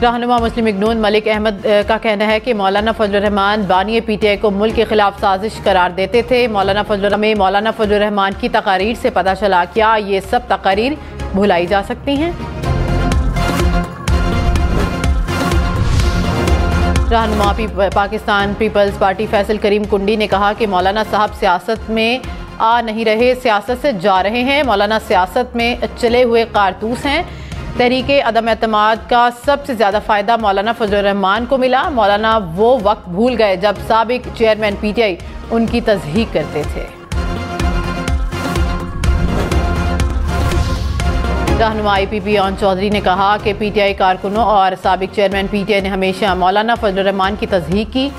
रहनुमा मुस्लिम लीग नून मलिक अहमद का कहना है कि मौलाना फजलुर रहमान बानी पीटीआई को मुल्क के खिलाफ साजिश करार देते थे। मौलाना फजलुर रहमान की तकारीर से पता चला, क्या ये सब तकारीर भुलाई जा सकती हैं? रहनुमा पाकिस्तान पीपल्स पार्टी फैसल करीम कुंडी ने कहा कि मौलाना साहब सियासत में आ नहीं रहे, सियासत से जा रहे हैं। मौलाना सियासत में चले हुए कारतूस हैं। तहरीके अदम एतमाद का सबसे ज़्यादा फ़ायदा मौलाना फजलुर रहमान को मिला। मौलाना वो वक्त भूल गए जब साबिक चेयरमैन पीटीआई उनकी तज़हीक करते थे। रहनुमा IPP ऑन चौधरी ने कहा कि पीटीआई कारकुनों और साबिक चेयरमैन पीटीआई ने हमेशा मौलाना फजलुर रहमान की तज़हीक की।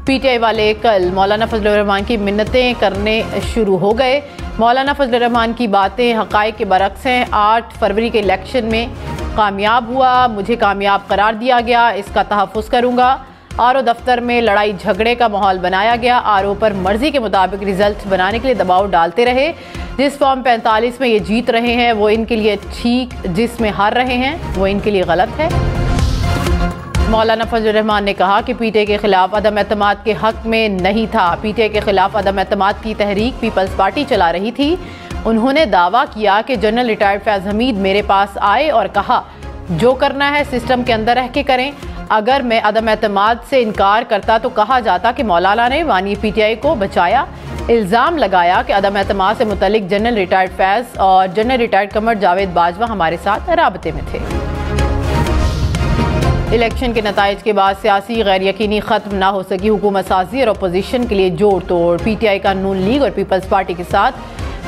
पीटीआई वाले कल मौलाना फजलुर रहमान की मिन्नतें करने शुरू हो गए। मौलाना फजलुर रहमान की बातें हक़ाइक़ के बरक्स हैं। 8 फरवरी के इलेक्शन में कामयाब हुआ, मुझे कामयाब करार दिया गया, इसका तहफ़्फ़ुज़ करूँगा। RO दफ्तर में लड़ाई झगड़े का माहौल बनाया गया। RO पर मर्जी के मुताबिक रिजल्ट बनाने के लिए दबाव डालते रहे। जिस फॉर्म 45 में ये जीत रहे हैं वो इनके लिए ठीक, जिसमें हार रहे हैं वो इनके लिए गलत है। मौलाना फजलुर रहमान ने कहा कि पीटीआई के खिलाफ अदम एतमाद के हक में नहीं था। पीटीआई के खिलाफ अदम एतमाद की तहरीक पीपल्स पार्टी चला रही थी। उन्होंने दावा किया कि जनरल रिटायर्ड फैज़ हमीद मेरे पास आए और कहा, जो करना है सिस्टम के अंदर रह के करें। अगर मैं अदम एतमाद से इनकार करता तो कहा जाता कि मौलाना ने वानी पीटीआई को बचाया। इल्ज़ाम लगाया कि अदम एतमाद से मुतल्लिक जनरल रिटायर्ड फैज़ और जनरल रिटायर्ड कमर जावेद बाजवा हमारे साथ राबते में थे। इलेक्शन के नताइज के बाद सियासी गैर यकीनी ख़त्म ना हो सकी हुकूमत साजी और अपोजिशन के लिए जोड़ तोड़। पीटीआई का नून लीग और पीपल्स पार्टी के साथ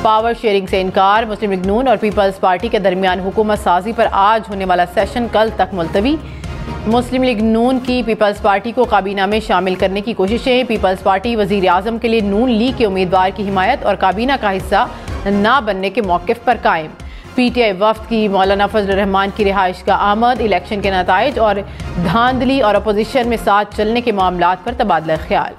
पावर शेयरिंग से इनकार। मुस्लिम लीग नून और पीपल्स पार्टी के दरमियान हुकूमत साजी पर आज होने वाला सेशन कल तक मुलतवी। मुस्लिम लीग नून की पीपल्स पार्टी को काबीना में शामिल करने की कोशिशें। पीपल्स पार्टी वज़ीर आज़म के लिए नून लीग के उम्मीदवार की हिमायत और काबीना का हिस्सा ना बनने के मौक़िफ़ पर कायम। पीटीआई वफ्द की मौलाना फजलुर रहमान की रिहाइश का आमद। इलेक्शन के नताइज और धांधली और अपोजिशन में साथ चलने के मामलात पर तबादला ख्याल।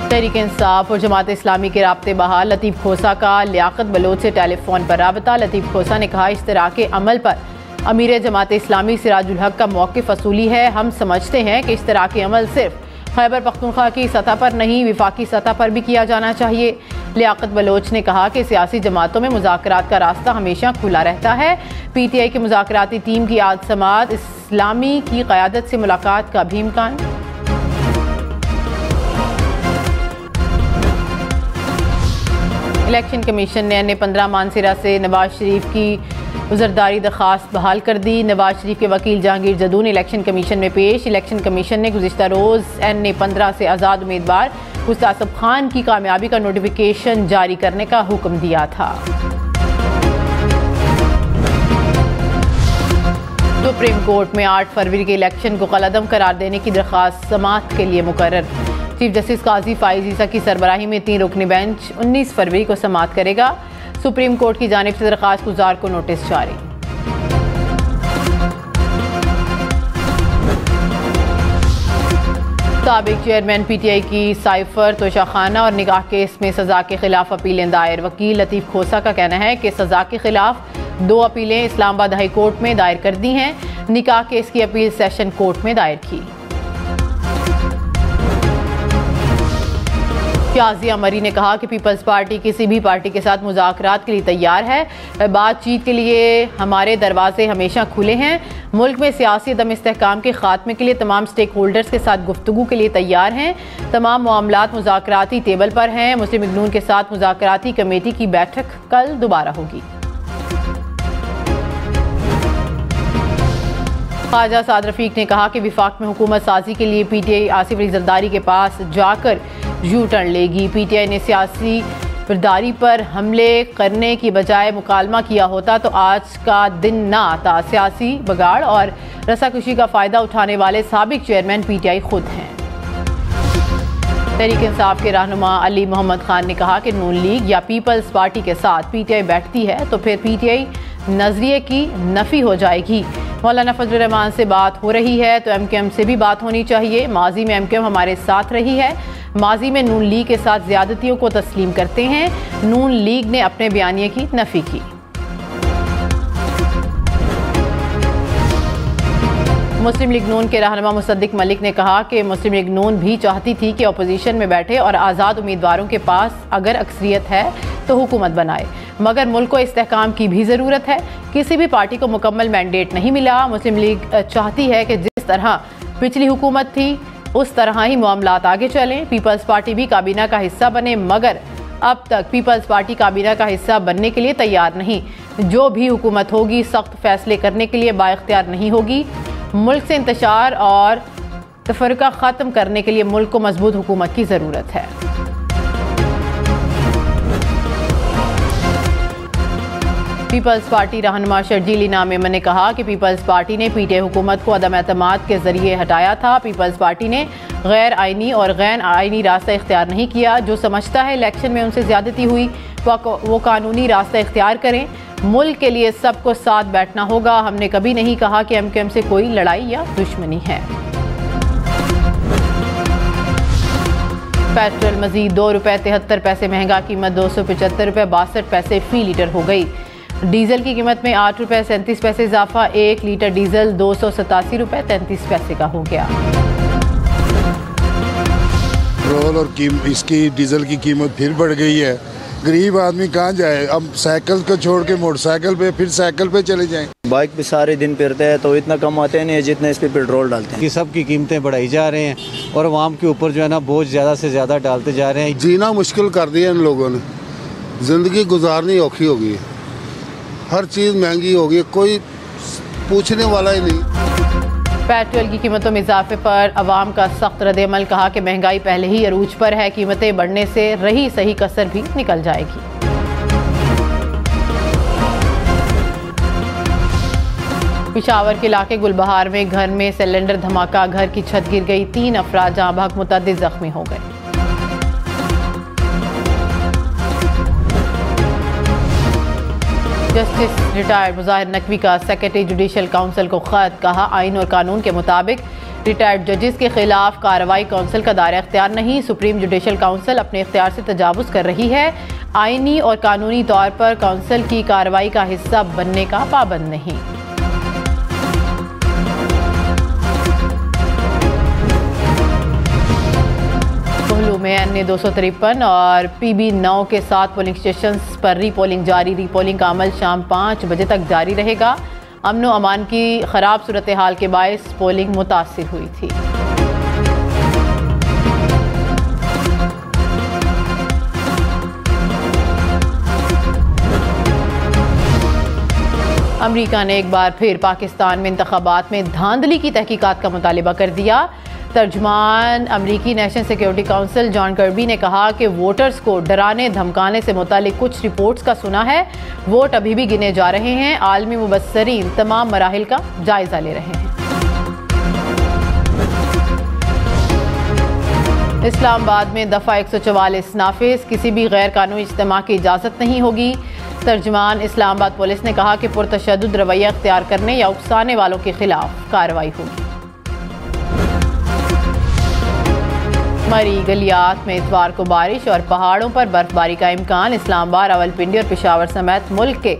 तहरीक इंसाफ और जमात इस्लामी के राब्ते बहाल। लतीफ़ खोसा का लियाकत बलोच से टेलीफोन पर राबता। लतीफ़ खोसा ने कहा, इस तरह के अमल पर अमीर जमात इस्लामी सिराजुल हक का मौक़िफ़ असूली है। हम समझते हैं कि इस तरह के अमल सिर्फ खैबर पख्तूनख्वा की सतह पर नहीं, विफाकी सतह पर भी किया जाना चाहिए। लियाकत बलोच ने कहा कि सियासी जमातों में मुज़ाकरात का रास्ता हमेशा खुला रहता है। पीटीआई की मुज़ाकराती टीम की आज समात इस्लामी की क़यादत से मुलाकात का भी इम्कान। इलेक्शन कमीशन ने NA-15 मानसरा से नवाज शरीफ की उज़रदारी दरख्वास्त बहाल कर दी। नवाज शरीफ के वकील जहांगीर जदू ने इलेक्शन कमीशन में पेश। इलेक्शन कमीशन ने गुज़िश्ता रोज़ NA-15 से आज़ाद उम्मीदवार गुस्ताफ़ असफ खान की कामयाबी का नोटिफिकेशन जारी करने का हुक्म दिया था। सुप्रीम कोर्ट में 8 फरवरी के इलेक्शन को कलअदम करार देने की दरख्वास्त समाअत के लिए मुकर्रर। चीफ जस्टिस काजी फाइज ईसा की सरबराही में 3 रुकनी बेंच 19 फरवरी को समाअत करेगा। सुप्रीम कोर्ट की जानिब से दरख्वास्त गुजार को नोटिस जारी। साबिक चेयरमैन पीटीआई की साइफर तोशाखाना और निकाह केस में सजा के खिलाफ अपीलें दायर। वकील लतीफ़ खोसा का कहना है कि सजा के खिलाफ 2 अपीलें इस्लामाबाद हाई कोर्ट में दायर कर दी हैं। निकाह केस की अपील सेशन कोर्ट में दायर की। शाज़िया मरी ने कहा कि पीपल्स पार्टी किसी भी पार्टी के साथ मुज़ाकरात के लिए तैयार है। बातचीत के लिए हमारे दरवाजे हमेशा खुले हैं। मुल्क में सियासी अदम इस्तेहकाम के खात्मे के लिए तमाम स्टेक होल्डर्स के साथ गुफ्तगू के लिए तैयार हैं। तमाम मामलात मुज़ाकराती टेबल पर हैं। मुस्लिम लीग नून के साथ मुज़ाकराती कमेटी की बैठक कल दोबारा होगी। ख्वाजा साद रफीक ने कहा कि विफाक में हुकूमत साजी के लिए पीटीआई आसिफ अली जरदारी के पास जाकर यू टर्न लेगी। पीटीआई ने सियासी जरदारी पर हमले करने की बजाय मुकालमा किया होता तो आज का दिन ना आता। सियासी बगाड़ और रसाकशी का फ़ायदा उठाने वाले साबिक चेयरमैन पीटीआई खुद हैं। तहरीक इंसाफ के रहनुमा अली मोहम्मद खान ने कहा कि नून लीग या पीपल्स पार्टी के साथ पीटीआई बैठती है तो फिर पीटीआई नजरिए की नफी हो जाएगी। मौलाना फजलुर रहमान से बात हो रही है तो MQM से भी बात होनी चाहिए। माजी में MQM हमारे साथ रही है, माजी में नून लीग के साथ ज्यादतियों को तस्लीम करते हैं। नून लीग ने अपने बयानिए की नफी की। मुस्लिम लीग नून के रहनुमा मुसद्दिक मलिक ने कहा कि मुस्लिम लीग नून भी चाहती थी कि अपोजिशन में बैठे और आज़ाद उम्मीदवारों के पास अगर अक्सरियत है तो हुकूमत बनाए, मगर मुल्क को इस्तेहकाम की भी ज़रूरत है। किसी भी पार्टी को मुकम्मल मैंडेट नहीं मिला। मुस्लिम लीग चाहती है कि जिस तरह पिछली हुकूमत थी उस तरह ही मामलात आगे चलें। पीपल्स पार्टी भी काबीना का हिस्सा बने, मगर अब तक पीपल्स पार्टी काबीना का हिस्सा बनने के लिए तैयार नहीं। जो भी हुकूमत होगी सख्त फैसले करने के लिए बाइख्तियार नहीं होगी। मुल्क से इंतशार और तफरका ख़त्म करने के लिए मुल्क को मजबूत हुकूमत की ज़रूरत है। पीपल्स पार्टी रहनुमा शर्जील इनाम मेमन ने कहा कि पीपल्स पार्टी ने PTI हुकूमत को अदम एतमाद के जरिए हटाया था। पीपल्स पार्टी ने गैर आइनी और गैर आइनी रास्ता इख्तियार नहीं किया। जो समझता है इलेक्शन में उनसे ज्यादती हुई वो कानूनी रास्ता इख्तियार करें। मुल्क के लिए सबको साथ बैठना होगा। हमने कभी नहीं कहा कि MQM से कोई लड़ाई या दुश्मनी है। पेट्रोल मजीद 2 रुपये 73 पैसे महंगा, कीमत 275 रुपये 62 पैसे फी लीटर हो गई। डीजल की कीमत में 8 रुपये 37 पैसे इजाफा, 1 लीटर डीजल 287 रुपये 33 पैसे का हो गया। पेट्रोल और इसकी डीजल की कीमत फिर बढ़ गई है। गरीब आदमी कहाँ जाए? अब साइकिल को छोड़ के मोटरसाइकिल पे, फिर साइकिल पे चले जाएं। बाइक पे सारे दिन फिरते हैं तो इतना कम आते नहीं है जितना इस पे पेट्रोल डालते हैं। कि सब की कीमतें बढ़ाई जा रहे हैं और आवाम के ऊपर जो है ना बोझ ज़्यादा से ज़्यादा डालते जा रहे हैं। जीना मुश्किल कर दिया इन लोगों ने, जिंदगी गुजारनी औखी हो गई, हर चीज़ महंगी हो गई, कोई पूछने वाला ही नहीं। पेट्रोल की कीमतों में इजाफे पर अवाम का सख्त रद्द-ए-अमल। कहा कि महंगाई पहले ही अरूज पर है, कीमतें बढ़ने से रही सही कसर भी निकल जाएगी। पिशावर के इलाके गुलबहार में घर में सिलेंडर धमाका, घर की छत गिर गई, 3 अफराद जहां भग मुतअद्दिद जख्मी हो गए। जस्टिस रिटायर्ड मुजाहिर नकवी का सेक्रेटरी जुडिशल काउंसिल को खत। कहा आइन और कानून के मुताबिक रिटायर्ड जजेस के खिलाफ कार्रवाई काउंसिल का दायरा इख्तियार नहीं। सुप्रीम जुडिशल काउंसिल अपने इख्तियार से तजावुज़ कर रही है। आइनी और कानूनी तौर पर काउंसिल की कार्रवाई का हिस्सा बनने का पाबंद नहीं। कोहलू में NA 253 और PB 9 के 7 पोलिंग स्टेशन पर रीपोलिंग जारी। रीपोलिंग का अमल शाम 5 बजे तक जारी रहेगा। अमन व अमान की खराब सूरत हाल के बायस पोलिंग मुतासिर हुई थी। अमेरिका ने एक बार फिर पाकिस्तान में इंतखाबात में धांधली की तहकीकात का मुतालिबा कर दिया। तर्जमान अमरीकी national security council John Kirby ने कहा कि वोटर्स को डराने धमकाने से मुतालिक कुछ रिपोर्ट्स का सुना है। वोट अभी भी गिने जा रहे हैं। आलमी मुबस्सरीन तमाम मराहिल का जायजा ले रहे हैं। इस्लामाबाद में दफ़ा 144 नाफिज, किसी भी गैर कानूनी इज्तिमा की इजाज़त नहीं होगी। तर्जमान इस्लामाबाद पुलिस ने कहा कि पुरतशद्दुद रवैया अख्तियार करने या उकसाने वालों के खिलाफ कार्रवाई होगी। मरी गलियात में इतवार को बारिश और पहाड़ों पर बर्फबारी का इम्कान। इस्लामाबाद, रावलपिंडी और पेशावर समेत मुल्क के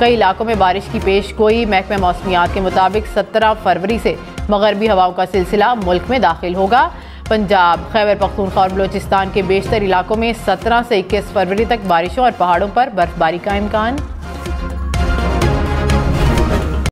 कई इलाकों में बारिश की पेश गोई। महकमे मौसमियात के मुताबिक 17 फरवरी से मगरबी हवाओं का सिलसिला मुल्क में दाखिल होगा। पंजाब, खैबर पख्तूनख्वा और बलोचिस्तान के बेशतर इलाकों में 17 से 21 फरवरी तक बारिशों और पहाड़ों पर बर्फबारी का इम्कान।